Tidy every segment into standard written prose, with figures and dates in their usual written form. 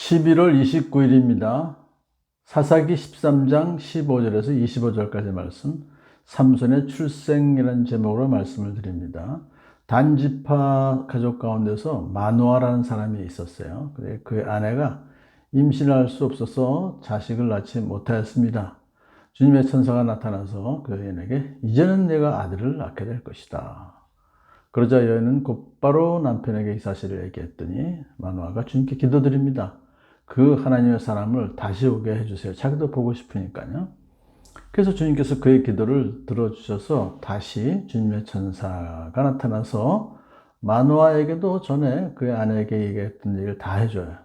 11월 29일입니다. 사사기 13장 15절에서 25절까지 말씀, 삼손의 출생이라는 제목으로 말씀을 드립니다. 단지파 가족 가운데서 마누아라는 사람이 있었어요. 그 아내가 임신할 수 없어서 자식을 낳지 못하였습니다. 주님의 천사가 나타나서 그 여인에게 이제는 내가 아들을 낳게 될 것이다. 그러자 여인은 곧바로 남편에게 이 사실을 얘기했더니 마누아가 주님께 기도드립니다. 그 하나님의 사람을 다시 오게 해주세요. 자기도 보고 싶으니까요. 그래서 주님께서 그의 기도를 들어주셔서 다시 주님의 천사가 나타나서 마누아에게도 전에 그의 아내에게 얘기했던 얘기를 다 해줘요.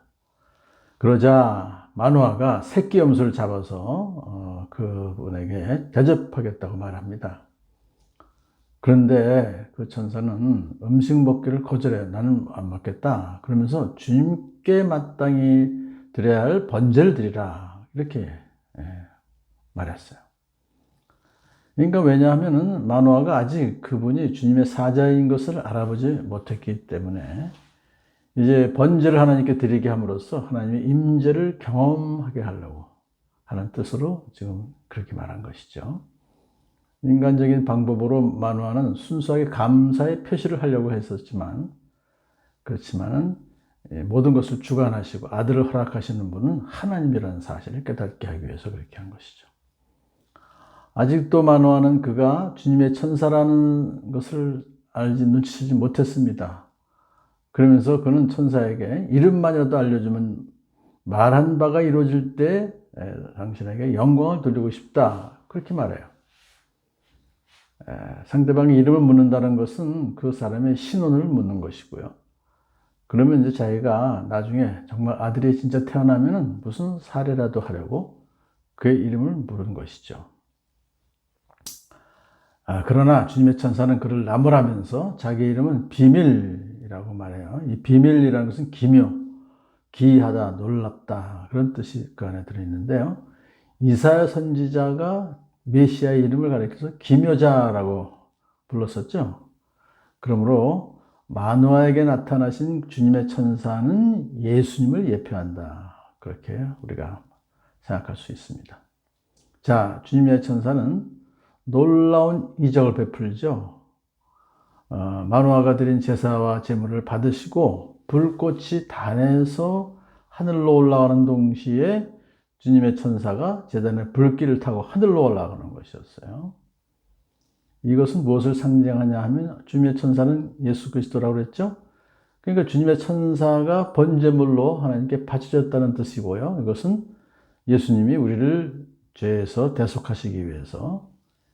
그러자 마누아가 새끼 염소를 잡아서 그분에게 대접하겠다고 말합니다. 그런데 그 천사는 음식 먹기를 거절해요. 나는 안 먹겠다. 그러면서 주님께 마땅히 드려야 할 번제를 드리라. 이렇게 말했어요. 그러니까 왜냐하면은 마누아가 아직 그분이 주님의 사자인 것을 알아보지 못했기 때문에 이제 번제를 하나님께 드리게 함으로써 하나님의 임재를 경험하게 하려고 하는 뜻으로 지금 그렇게 말한 것이죠. 인간적인 방법으로 마누아는 순수하게 감사의 표시를 하려고 했었지만, 그렇지만은 모든 것을 주관하시고 아들을 허락하시는 분은 하나님이라는 사실을 깨닫게 하기 위해서 그렇게 한 것이죠. 아직도 마누아는 그가 주님의 천사라는 것을 눈치채지 못했습니다. 그러면서 그는 천사에게 이름만이라도 알려주면 말한 바가 이루어질 때 당신에게 영광을 돌리고 싶다. 그렇게 말해요. 상대방의 이름을 묻는다는 것은 그 사람의 신원을 묻는 것이고요. 그러면 이제 자기가 나중에 정말 아들이 진짜 태어나면은 무슨 사례라도 하려고 그의 이름을 물은 것이죠. 그러나 주님의 천사는 그를 나무라면서 자기 이름은 비밀이라고 말해요. 이 비밀이라는 것은 기묘, 기이하다, 놀랍다 그런 뜻이 그 안에 들어있는데요. 이사야 선지자가 메시아의 이름을 가리켜서 기묘자라고 불렀었죠. 그러므로 마누아에게 나타나신 주님의 천사는 예수님을 예표한다. 그렇게 우리가 생각할 수 있습니다. 자, 주님의 천사는 놀라운 이적을 베풀죠. 마누아가 드린 제사와 제물을 받으시고 불꽃이 단에서 하늘로 올라가는 동시에 주님의 천사가 제단의 불길을 타고 하늘로 올라가는 것이었어요. 이것은 무엇을 상징하냐 하면 주님의 천사는 예수 그리스도라고 그랬죠. 그러니까 주님의 천사가 번제물로 하나님께 바쳐졌다는 뜻이고요. 이것은 예수님이 우리를 죄에서 대속하시기 위해서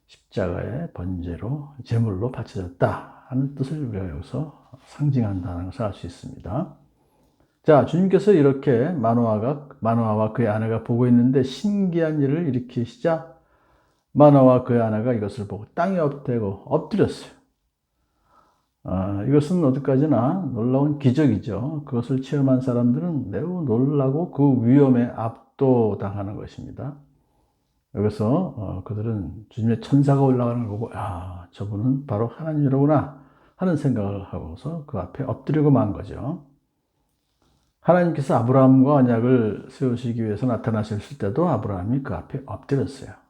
십자가의 번제로 제물로 바쳐졌다 하는 뜻을 우리가 여기서 상징한다는 것을 알 수 있습니다. 자, 주님께서 이렇게 마누아와 그의 아내가 보고 있는데 신기한 일을 일으키시자 마누아와 그의 아내가 이것을 보고 땅에 엎드렸어요. 이것은 어디까지나 놀라운 기적이죠. 그것을 체험한 사람들은 매우 놀라고 그 위험에 압도당하는 것입니다. 여기서 그들은 주님의 천사가 올라가는 걸 보고 저분은 바로 하나님이로구나 하는 생각을 하고서 그 앞에 엎드리고 만 거죠. 하나님께서 아브라함과 언약을 세우시기 위해서 나타나셨을 때도 아브라함이 그 앞에 엎드렸어요.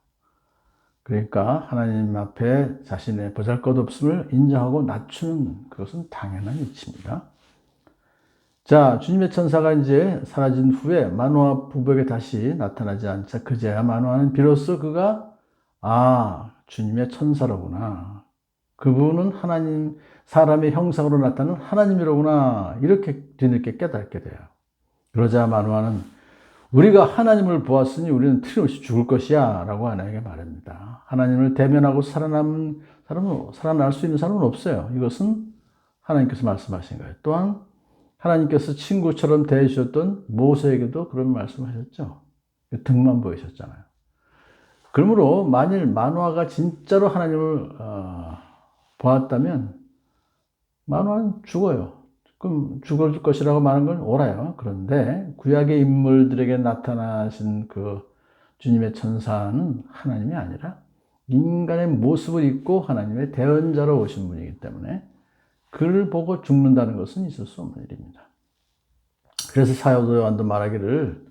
그러니까 하나님 앞에 자신의 보잘것없음을 인정하고 낮추는 그것은 당연한 이치입니다. 자, 주님의 천사가 이제 사라진 후에 마누아 부부에게 다시 나타나지 않자 그제야 마누아는 비로소 그가 주님의 천사로구나. 그분은 하나님 사람의 형상으로 나타나는 하나님이로구나. 이렇게 뒤늦게 깨닫게 돼요. 그러자 마누아는 우리가 하나님을 보았으니 우리는 틀림없이 죽을 것이야 라고 아내에게 말합니다. 하나님을 대면하고 살아날 수 있는 사람은 없어요. 이것은 하나님께서 말씀하신 거예요. 또한 하나님께서 친구처럼 대해주셨던 모세에게도 그런 말씀을 하셨죠. 등만 보이셨잖아요. 그러므로 만일 마누아가 진짜로 하나님을 보았다면 마누아는 죽어요. 그럼 죽을 것이라고 말하는 건 옳아요. 그런데 구약의 인물들에게 나타나신 그 주님의 천사는 하나님이 아니라 인간의 모습을 입고 하나님의 대언자로 오신 분이기 때문에 그를 보고 죽는다는 것은 있을 수 없는 일입니다. 그래서 사도 요한도 말하기를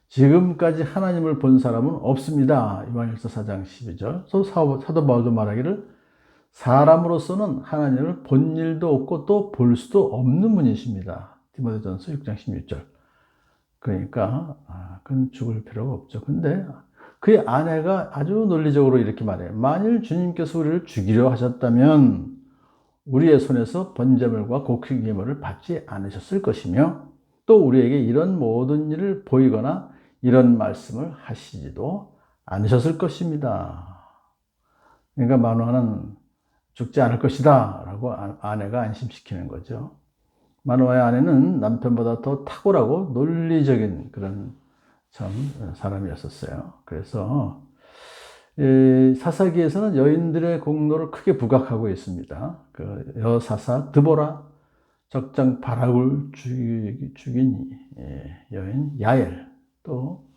지금까지 하나님을 본 사람은 없습니다. 요한일서 4장 12절. 사도 바울도 말하기를 사람으로서는 하나님을 본 일도 없고 또 볼 수도 없는 분이십니다. 디모데전서 6장 16절. 그러니까 그건 죽을 필요가 없죠. 근데 그의 아내가 아주 논리적으로 이렇게 말해요. 만일 주님께서 우리를 죽이려 하셨다면 우리의 손에서 번제물과 곡식 예물을 받지 않으셨을 것이며 또 우리에게 이런 모든 일을 보이거나 이런 말씀을 하시지도 않으셨을 것입니다. 그러니까 마노아는 죽지 않을 것이다 라고 아내가 안심시키는 거죠. 마노아의 아내는 남편보다 더 탁월하고 논리적인 그런 참 사람이었었어요. 그래서 사사기에서는 여인들의 공로를 크게 부각하고 있습니다. 그 여사사 드보라, 적장 바락을 죽인 여인 야엘, 또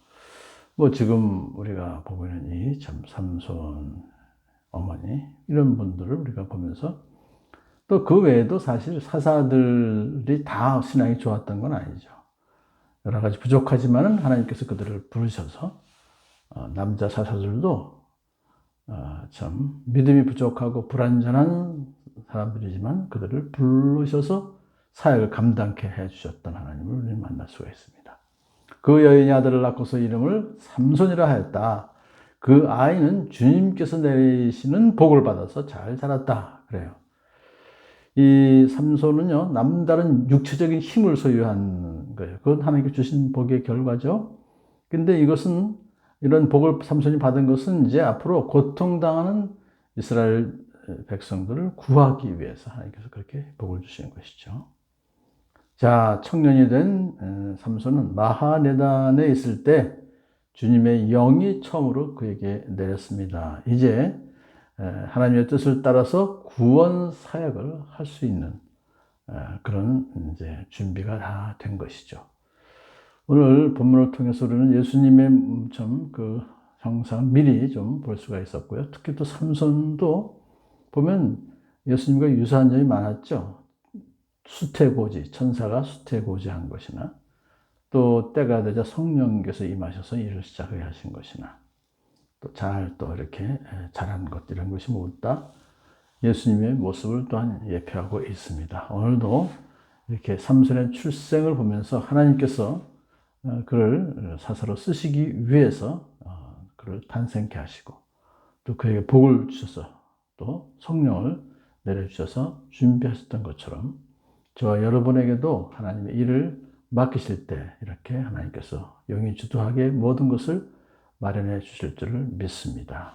뭐 지금 우리가 보고 있는 이 참 삼손 어머니, 이런 분들을 우리가 보면서 또 그 외에도 사실 사사들이 다 신앙이 좋았던 건 아니죠. 여러 가지 부족하지만은 하나님께서 그들을 부르셔서 남자 사사들도 참 믿음이 부족하고 불완전한 사람들이지만 그들을 부르셔서 사역을 감당케 해주셨던 하나님을 우리는 만날 수가 있습니다. 그 여인이 아들을 낳고서 이름을 삼손이라 하였다. 그 아이는 주님께서 내리시는 복을 받아서 잘 자랐다. 그래요. 이 삼손은요, 남다른 육체적인 힘을 소유한 거예요. 그건 하나님께 주신 복의 결과죠. 근데 이것은, 이런 복을 삼손이 받은 것은 이제 앞으로 고통당하는 이스라엘 백성들을 구하기 위해서 하나님께서 그렇게 복을 주시는 것이죠. 자, 청년이 된 삼손은 마하네단에 있을 때 주님의 영이 처음으로 그에게 내렸습니다. 이제 하나님의 뜻을 따라서 구원 사역을 할 수 있는 그런 이제 준비가 다 된 것이죠. 오늘 본문을 통해서 우리는 예수님의 좀 그 형상 미리 좀 볼 수가 있었고요. 특히 또 삼손도 보면 예수님과 유사한 점이 많았죠. 수태고지, 천사가 수태고지한 것이나 또 때가 되자 성령께서 임하셔서 일을 시작하게 하신 것이나 또 이렇게 잘한 것, 이런 것이 모두 다 예수님의 모습을 또한 예표하고 있습니다. 오늘도 이렇게 삼손의 출생을 보면서 하나님께서 그를 사사로 쓰시기 위해서 그를 탄생케 하시고 또 그에게 복을 주셔서 또 성령을 내려주셔서 준비하셨던 것처럼 저와 여러분에게도 하나님의 일을 맡기실 때 이렇게 하나님께서 영이 주도하게 모든 것을 마련해 주실 줄을 믿습니다.